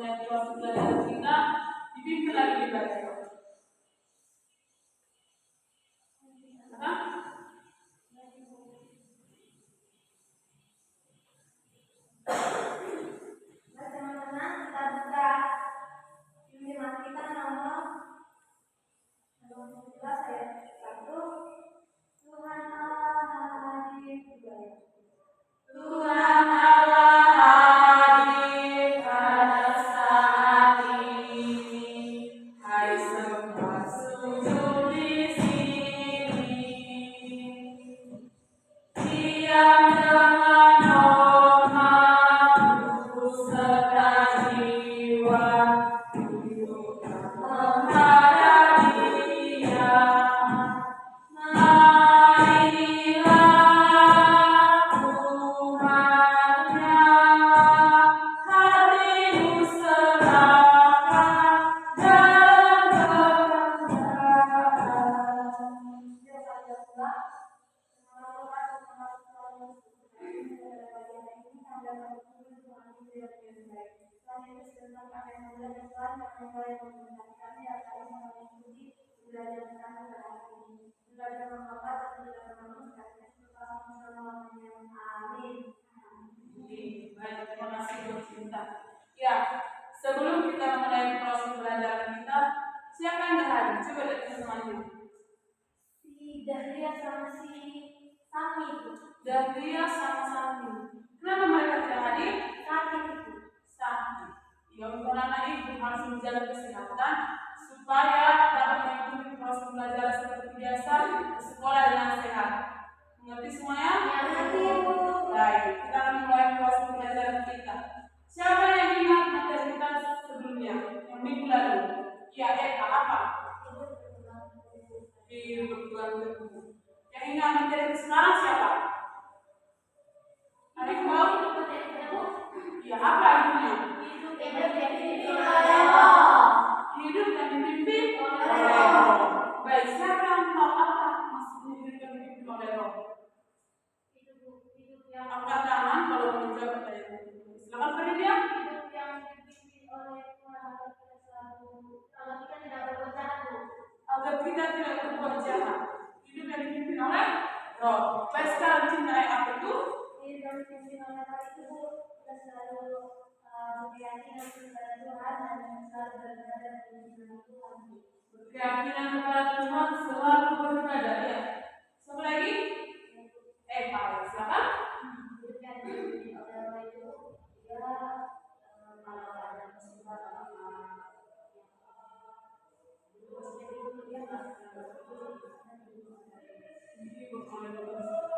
memulai proses belajar kita dipimpin lagi dibaca. Teman-teman, kita buka firman kita nomor 11 ayat 1. Tuhan Allah hadir. Tuhan Allah hadir pada saat ini. Hai semua sujud di sini. Diam dengan hormat, serta jiwa untuk menghadap Dia. Marilah Tuhannya, hatimu serahkan dalam kebenaran. Baik, terima kasih Bu Cinta. Ya, sebelum kita mulai proses belajar kita, siapa yang hadir? Coba lihat semuanya. Si Dahlia sama si Sami. Dahlia sama Sami. Kenapa mereka tidak hadir? Sakit. Ya, untuk anak ibu harus menjaga kesehatan supaya dapat mengikuti proses belajar seperti biasa di sekolah dengan sehat. Mengerti semuanya? Mengerti, Bu. Baik, kita akan mulai proses belajar kita. Siapa yang ingat materi kita sebelumnya? Yang minggu lalu? Ya, Eka, apa? Hidup berpegang teguh. Yang ingat materi sekarang siapa? Adik mau? Ya, apa artinya? Hidup yang dipimpin oleh Roh. Hidup yang dipimpin oleh Roh. Baik, siapa yang tahu apa maksudnya hidup yang dipimpin oleh Roh? Hidup yang Angkat tangan kalau menjawab pertanyaan ini. Silakan Faridia. hidup yang dipimpin oleh Tuhan agar kita selalu kalau kita tidak berbuat jahat, Bu. Agar kita tidak berbuat jahat. Hidup yang dipimpin oleh Roh. Baik, sekarang cintai apa itu? Hidup yang dipimpin oleh Roh itu, Bu, kita selalu berkeyakinan kepada Tuhan dan selalu beribadah di dalam Tuhan. Keyakinan kepada Tuhan selalu beribadah, ya. Satu lagi? Baik, silakan. Hidup yang dipimpin oleh Roh itu, dia kalau ada musibah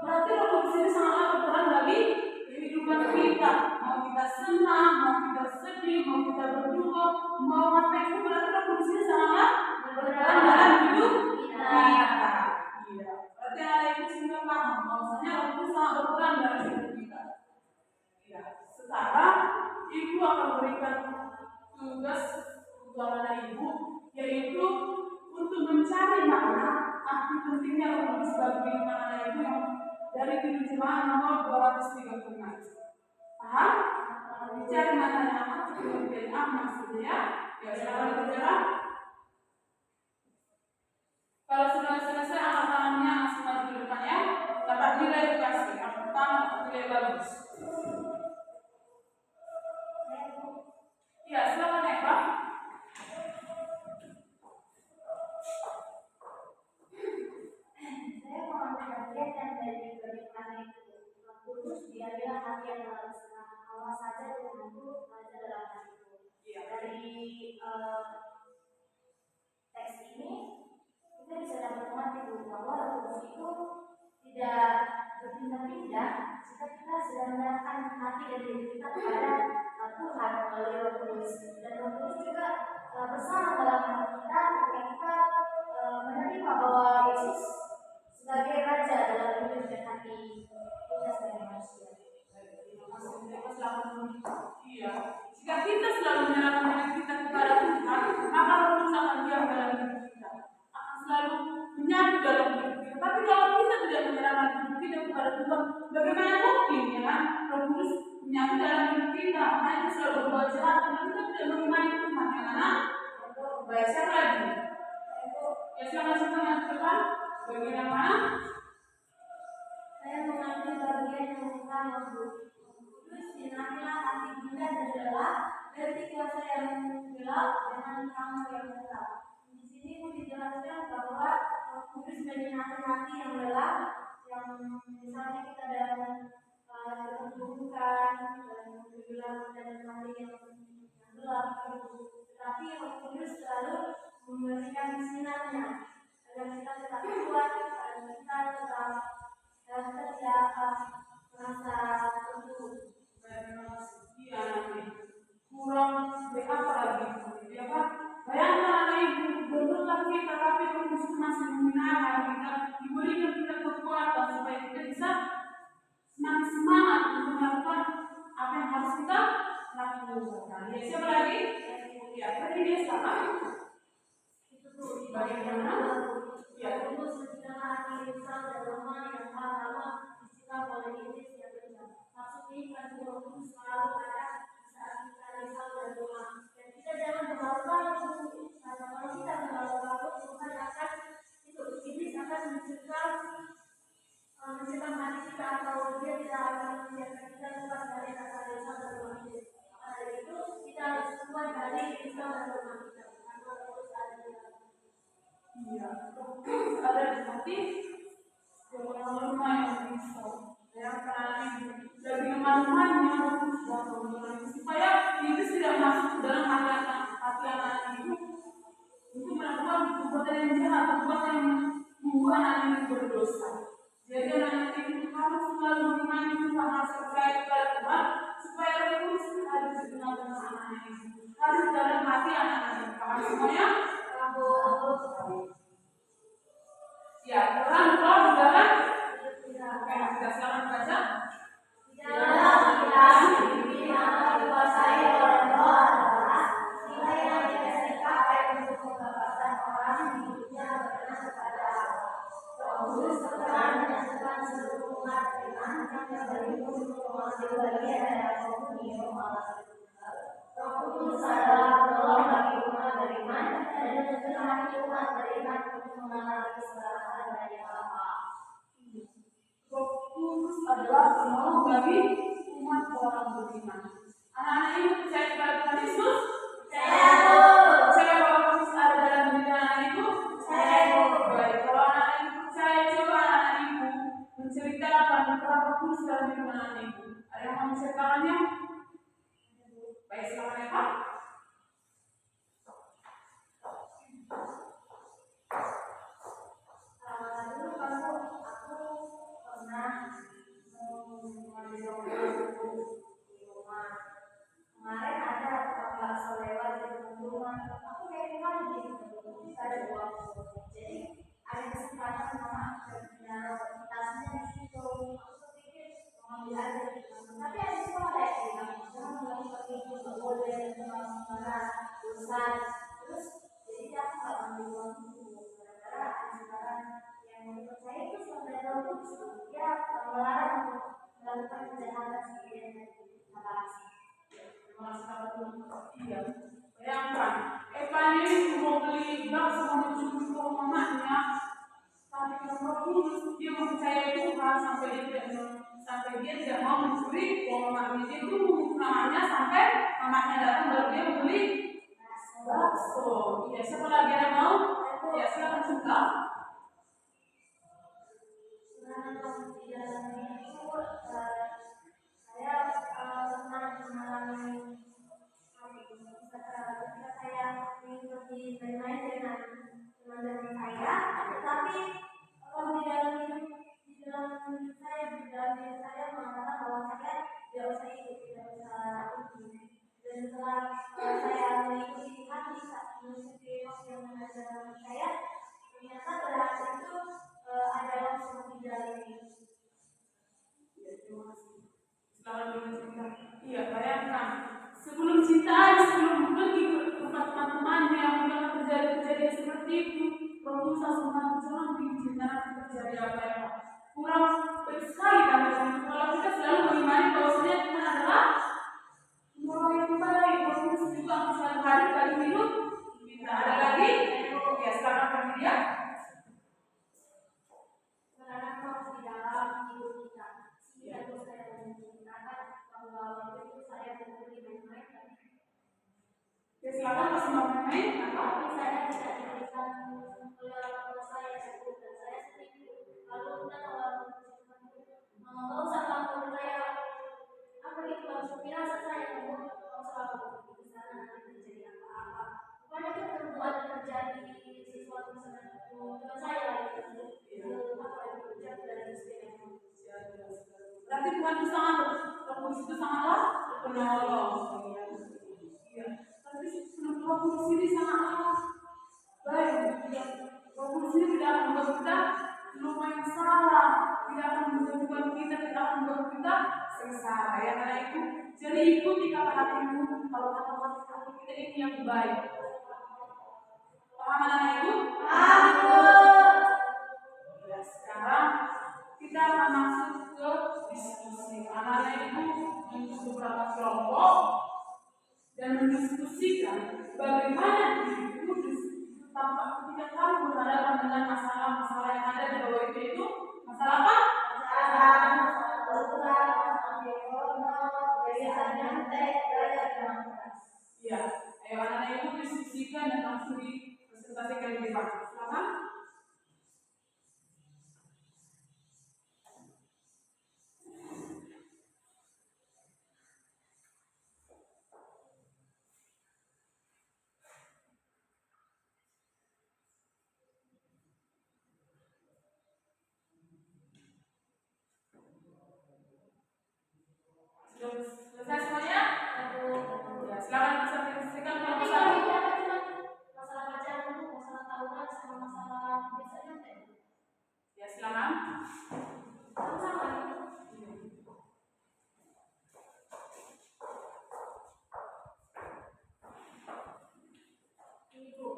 Berarti Roh Kudus ini sangatlah berperan bagi kehidupan kita. Mau kita senang, mau kita sedih, mau kita berduka, mau apa itu, berarti Roh Kudus ini sangatlah berperan dalam hidup kita. Iya. Berarti ada itu sehingga paham bahwasanya Roh Kudus sangat berperan dalam hidup kita. Ya. Sekarang Ibu akan berikan tugas untuk anak Ibu, yaitu untuk mencari makna arti pentingnya Roh Kudus bagi kehidupan anak Ibu yang dari terjemahan nomor 236. Paham? Bicara maknanya apa? Kemudian apa maksudnya? Ya, silakan dikerjakan. Kalau sudah selesai, angkat tangannya langsung maju ke depan ya. Dapat nilai edukasi. Yang pertama dapat nilai bagus. Ya, silakan Eva. Saya mau ambil bagian yang dari bagaimana itu Roh Kudus biarlah hati yang dalam senang, awas saja Tuhanku ada dalam hatiku. Dari teks ini kita bisa dapat mengerti bahwa Roh Kudus itu tidak berpindah-pindah jika kita sedang menyerahkan hati dan diri kita kepada Tuhan melalui Roh Kudus. Dan Roh Kudus juga bersama dalam hati kita ketika kita menerima bahwa Yesus sebagai Raja dalam hidup dan hati kita sebagai manusia. Iya. Jika kita selalu menyerahkan diri kita kepada Tuhan, maka Roh Kudus akan diam dalam hidup kita, akan selalu menyatu dalam hidup kita. Tapi kalau kita tidak menyerahkan hidup kita kepada Tuhan, bagaimana mungkin ya Roh Kudus menyatu dalam hidup kita? Makanya kita selalu berbuat jahat, karena kita tidak mengimani Tuhan, yang mana baik siapa lagi? Ya silakan kita lanjutkan bagian yang mana? Saya mengambil bagian yang pertama, Bu. Kudus sinarilah hati bunda dan gelap, berarti kuasa yang gelap dengan kamu yang gelap. Di sini pun dijelaskan bahwa Roh Kudus menyinari hati yang gelap, yang misalnya kita dalam keterpurukan dan kegelapan dan hati yang gelap itu. Tetapi Roh Kudus selalu memberikan sinarnya agar kita tetap kuat, agar kita tetap dan kita tidak merasa terpuruk. Iya, kurang apa lagi? Ya Pak, bayangkan anak ibu bentuklah kita, tapi Kudus masih menyinari kita, diberikan kita kekuatan supaya kita bisa semakin semangat untuk melakukan apa yang harus kita lakukan. Ya siapa lagi? Ya, tadi dia siapa? Itu tuh Bagaimana? Ya, untuk segala hati risau dan lemah yang lama disikap oleh iblis yang benar. Maksud ini kan Roh Kudus selalu ada saat kita risau dan lemah. Dan kita jangan berlalu-lalu, karena kalau kita berlalu-lalu, Tuhan akan iblis akan mencegah hati kita atau dia tidak akan membiarkan kita lepas dari rasa risau dan lemah itu. Karena itu kita harus keluar dari risau dan lemah kita. Karena terus ada di dalam. iya. Ada di hati yang lemah yang risau. Ya, karena dari lemah-lemahnya supaya iblis tidak masuk ke dalam hati anak itu untuk melakukan perbuatan yang jahat, perbuatan yang membuat anak itu berdosa. Jadi anak itu harus selalu mengimani Tuhan, harus percaya kepada Tuhan supaya Roh Kudus ada di tengah-tengah anak itu, harus dalam hati anak-anak itu. Paham semuanya? Ya, Tuhan di dalam kita silakan baca. Kudus adalah penolong bagi umat orang beriman. Anak-anak ini percaya kepada Tuhan Yesus? Percaya bahwa Kudus ada dalam diri anak itu? Baik, kalau anak ibu percaya, coba anak ibu menceritakan betapa Kudus dalam diri anak ibu. Ada yang mau menceritakannya? Baik, silakan ya Pak. Dulu aku pernah mengambil di rumah. Kemarin ada kakak selewat di rumah. Aku kayak gimana gitu? Kita ada dua. Jadi ada kesempatan mama kerja tasnya di situ. Aku pikir mengambil aja. Tapi ada sekolah kayak gitu. Jangan melakukan itu, nggak boleh kemana-mana urusan. Terus jadi aku nggak ambil uang itu. Gara-gara ada sekarang yang menurut saya itu sebenarnya itu ya melarang untuk melakukan kejahatan seperti yang Iya. Bayangkan, Evan ini mau beli bakso menuju ke mamanya, tapi kalau Kudus dia mempercayai Tuhan sampai dia tidak mau mencuri uang mamanya. Dia tunggu namanya sampai mamanya datang baru dia membeli bakso. Iya, siapa lagi yang mau? Ya silakan suka. Saya pernah mengalami ketika saya mengikuti bermain dengan teman-teman saya, tetapi di dalam hidup saya mengatakan bahwa saya tidak usah ikut, tidak usah ikut. Dan setelah saya mengikuti hati mengikuti yang mengajarkan saya, ternyata pada saat itu ada langsung tidak ini. Iya, bayangkan sebelum cinta, sebelum pergi ke tempat teman-temannya yang memang kejadian seperti itu, Roh Kudus langsung jangan bikin cinta terjadi apa yang kurang baik sekali kan? Kalau kita selalu mengimani bahwasanya Tuhan adalah orang yang baik, Roh Kudus juga Ya, silakan masih mau main apa? Tapi saya tidak diberikan oleh orang tua saya sebut dan saya setuju. Lalu kita kalau nggak usah kamu kayak apa gitu langsung firasat saya kamu nggak usah kamu di sana nanti terjadi apa-apa. Pokoknya itu perempuan terjadi sesuatu misalnya teman saya lagi apa itu jatuh dari sepeda. Berarti Tuhan itu sangat, Roh Kudus itu sangatlah penolong. Iya. Tapi Roh Kudus ini sangatlah baik. Ya. Roh Kudus ini tidak akan membuat kita lumayan salah, tidak akan membuat kita, tidak akan membuat kita sengsara. Ya, karena itu, jadi ikuti kata hatimu. Kalau kata hati kita ini yang baik. Paham anak itu? Ya, sekarang kita akan masuk ke diskusi. Anak-anak itu untuk beberapa kelompok dan mendiskusikan bagaimana diri kudus tampak ketika kamu berhadapan dengan masalah-masalah yang ada di bawah itu masalah apa? Ya, ayo anak-anak itu diskusikan dan langsung dipresentasikan di depan. Silakan. Selesai semuanya? Ya, silakan bisa dipresentasikan kalau Masalah pacaran itu masalah tawuran sama masalah biasanya ya, silakan. sama-sama. Itu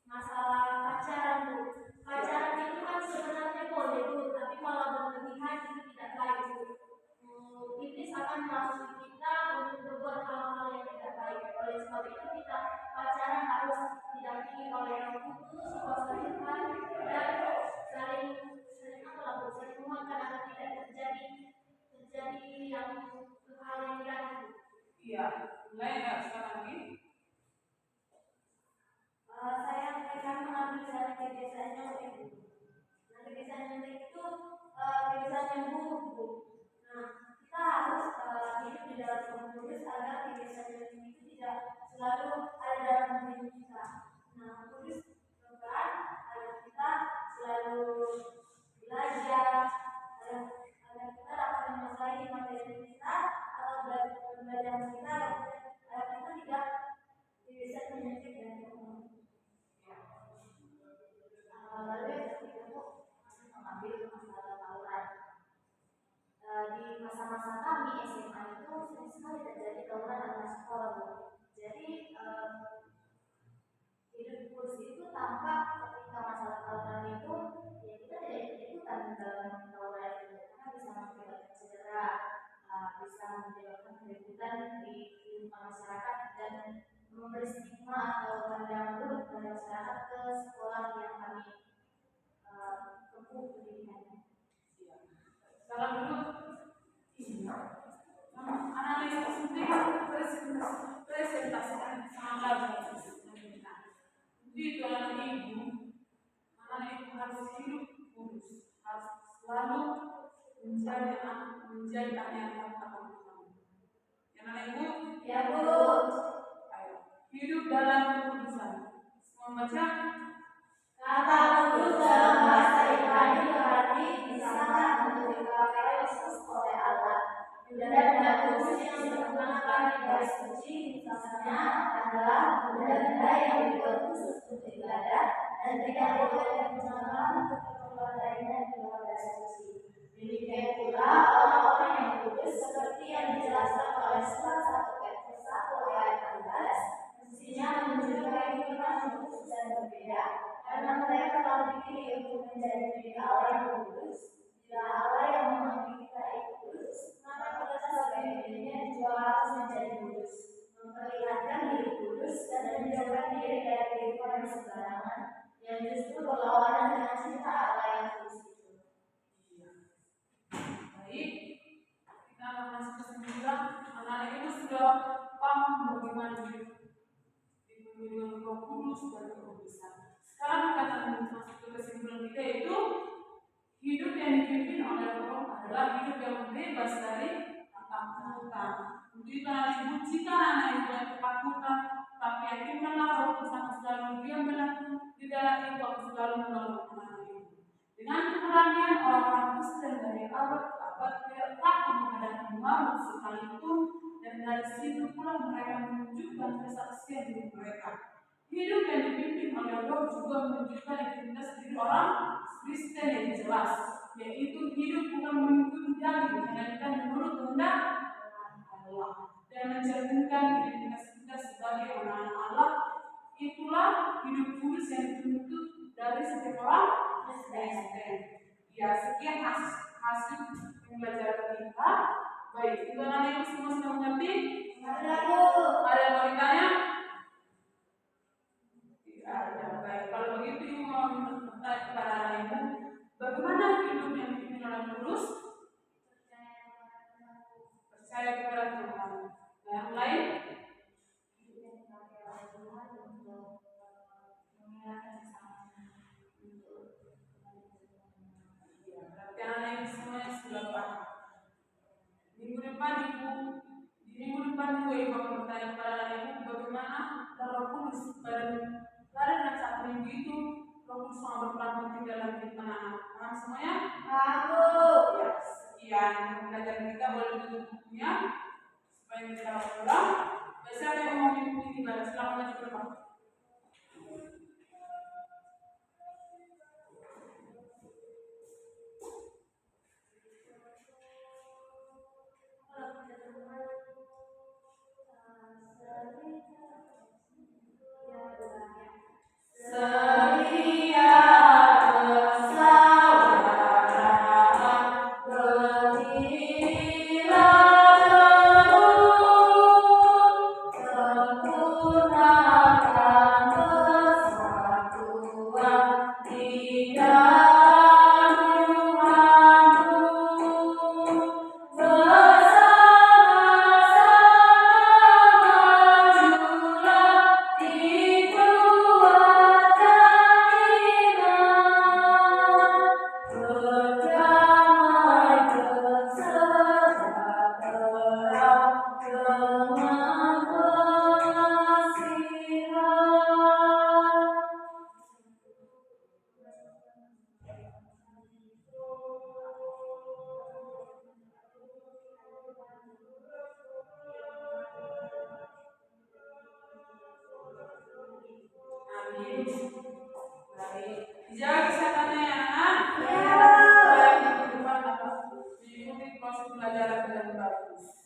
masalah pacaran Bu. Pacaran itu kan sebenarnya boleh Bu, tapi kalau berlebihan itu tidak baik Bu. Iblis akan merasuki kita untuk berbuat hal-hal yang tidak baik. Oleh sebab itu kita pacaran harus didampingi oleh Roh Kudus, kuasa Tuhan, dan saling apa Bu, saling menguatkan agar tidak terjadi yang hal yang negatif. Iya, mulai ya sekarang ini. Saya akan mengambil dari kebiasaan nyontek. Nah, kebiasaan nyontek itu kebiasaan yang buruk Bu. Nah, kita harus hidup di dalam Roh Kudus agar kebiasaan nyontek itu tidak selalu ada dalam diri kita. Nah, Kudus berperan agar kita selalu belajar, agar kita dapat menguasai materi kita atau belajar kita agar kita tidak kebiasaan menyontek dan lalu yang ketiga Bu, masih mengambil masalah tawuran. Di masa-masa kami SMA itu sering sekali terjadi tawuran antar sekolah Bu. Jadi hidup kudus itu tampak ketika masalah tawuran itu ya kita tidak ikut-ikutan dalam tawuran itu karena bisa mengakibatkan cedera, bisa menyebabkan keributan di lingkungan masyarakat dan memberi stigma atau pandang buruk pada masyarakat ke sekolah yang kami tempuh pendidikannya. Sekarang dulu anak-anak yang penting presentasikan sangat bagus. Itu anak ibu harus hidup kudus, harus selalu menjadi anak yang taat. Ya anak ibu? Ya Bu. Ayo, hidup dalam kekudusan. Semua baca. Kata kudus dalam bahasa Ibrani berarti disangka untuk dipakai khusus oleh Allah. Benda-benda kudus yang digunakan di garis suci misalnya adalah benda-benda yang dibuat khusus untuk ibadah dan tidak boleh digunakan untuk keperluan lainnya di luar garis suci. Demikian pula orang-orang yang kudus seperti yang dijelaskan oleh surat 1 Petrus 1 ayat 16 mestinya menunjukkan kehidupan yang khusus dan berbeda. Karena mereka telah dipilih untuk menjadi milik Allah yang kudus. Bila Allah yang mengambil kita itu kudus, maka kita sebagai miliknya juga harus menjadi kudus, memperlihatkan diri kudus dan menjauhkan diri dari kehidupan yang sembarangan yang justru berlawanan dengan cinta Allah yang kudus itu. Baik, kita akan masuk ke 9. Anak-anak itu sudah paham bagaimana hidup Roh Kudus dan kekudusan. Sekarang kita akan masuk ke kesimpulan kita, yaitu hidup yang dipimpin oleh Roh adalah hidup yang bebas dari ketakutan. Untuk itu anak ibu, jika anak ibu yang ketakutan, tapi yakinkanlah Roh Kudus akan selalu diam di dalam ibu, akan selalu menolong anak ibu. Dengan keberanian orang-orang Kristen dari abad ke abad tidak takut menghadapi maut sekalipun, dan dari situ pula mereka menunjukkan kesaksian diri mereka. Hidup yang dipimpin oleh Roh juga menunjukkan identitas diri orang Kristen yang jelas, yaitu hidup bukan mengikuti daging, melainkan menurut kehendak Allah, dan mencerminkan identitas kita sebagai anak-anak Allah. Itulah hidup kudus yang dituntut dari setiap orang Kristen. Ya, sekian hasil pembelajaran kita. Baik, itu anak ibu semua sudah mengerti? Ada yang mau ditanya? Tidak ada. Baik, kalau begitu ibu mau bertanya kepada anak ibu, bagaimana hidup yang dipimpin oleh Kudus? Percaya kepada Tuhan. Nah, yang lain? Berarti anak ibu semuanya sudah paham. Minggu depan juga ibu akan bertanya kepada anak ibu bagaimana Roh Kudus pada saat minggu itu Roh Kudus sangat berperan penting dalam hidup anak-anak. Paham semuanya? Ya, sekian pembelajaran kita, boleh tutup bukunya supaya kita dapat pulang. Siapa yang mau mengikuti kita? Silakan maju ke depan. Baik, dijaga kesehatannya ya anak. Supaya minggu depan dapat mengikuti proses pembelajaran dengan bagus.